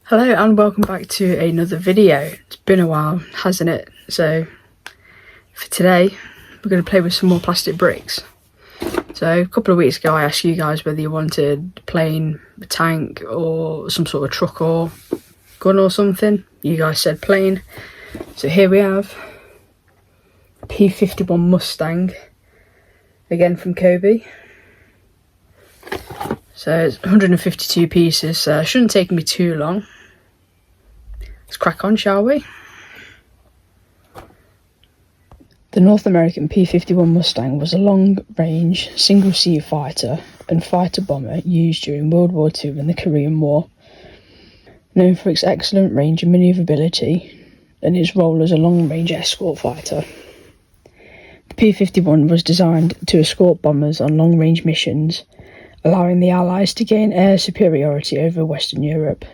Hello and welcome back to another video. It's been a while, hasn't it? So for today we're going to play with some more plastic bricks. So a couple of weeks ago I asked you guys whether you wanted a plane, a tank or some sort of truck or gun or something. You guys said plane. So here we have P51 Mustang, again from Kobe. So it's 152 pieces, so it shouldn't take me too long. Let's crack on, shall we? The North American P51 Mustang was a long-range, single-seat fighter and fighter-bomber used during World War II and the Korean War. Known for its excellent range and manoeuvrability and its role as a long-range escort fighter. The P51 was designed to escort bombers on long-range missions, allowing the Allies to gain air superiority over Western Europe.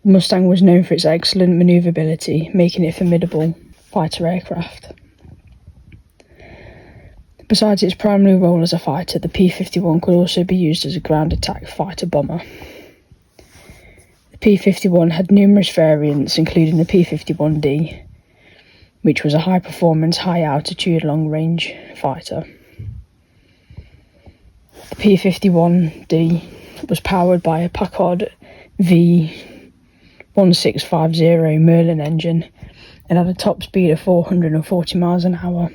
The Mustang was known for its excellent manoeuvrability, making it a formidable fighter aircraft. Besides its primary role as a fighter, the P51 could also be used as a ground attack fighter bomber. The P51 had numerous variants, including the P51D, which was a high-performance, high-altitude, long-range fighter. The P51D was powered by a Packard V1650 Merlin engine and had a top speed of 440 miles an hour.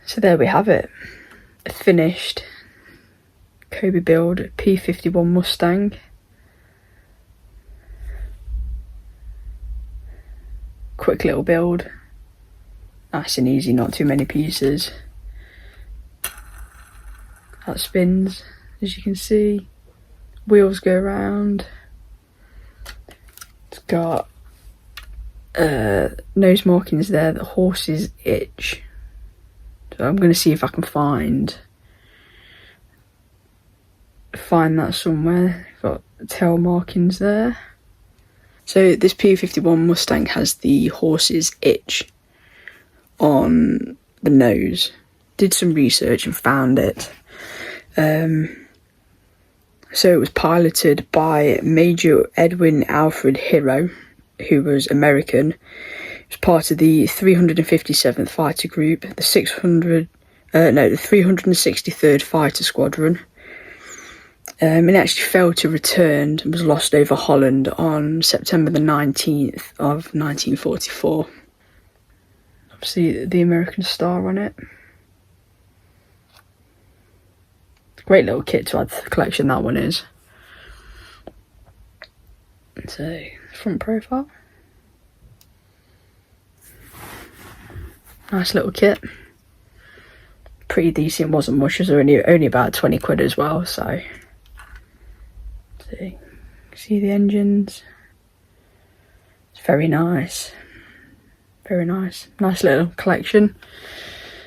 So there we have it, a finished Kobe build P51 Mustang. Quick little build, nice and easy, not too many pieces. That spins, as you can see. Wheels go around. It's got nose markings there, the horse's itch. So I'm going to see if I can find that somewhere. Got tail markings there. So this P51 Mustang has the horse's itch on the nose. Did some research and found it. So it was piloted by Major Edwin Alfred Hero, who was American. It was part of the 357th Fighter Group, the 363rd Fighter Squadron. It actually failed to return and was lost over Holland on September the 19th of 1944. Obviously the American star on it. Great little kit to add to the collection, that one is. So, front profile. Nice little kit. Pretty decent, wasn't much, it was only about 20 quid as well, so. See the engines. It's very nice. Very nice. Nice little collection.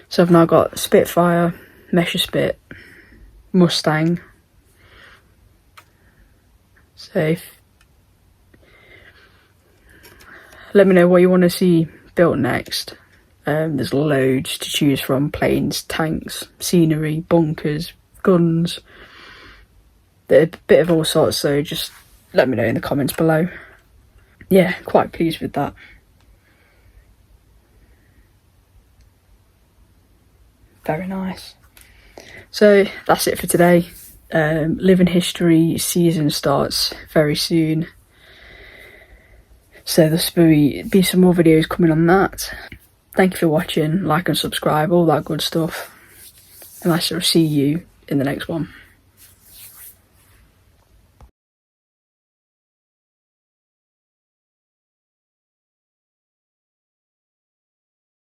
So I've now got Spitfire, Messerschmitt, Mustang. So let me know what you want to see built next. There's loads to choose from: planes, tanks, scenery, bunkers, guns. A bit of all sorts, so just let me know in the comments below. Yeah, quite pleased with that. Very nice. So that's it for today. Living History season starts very soon, so there'll be some more videos coming on that. Thank you for watching, like and subscribe, all that good stuff, and I shall see you in the next one.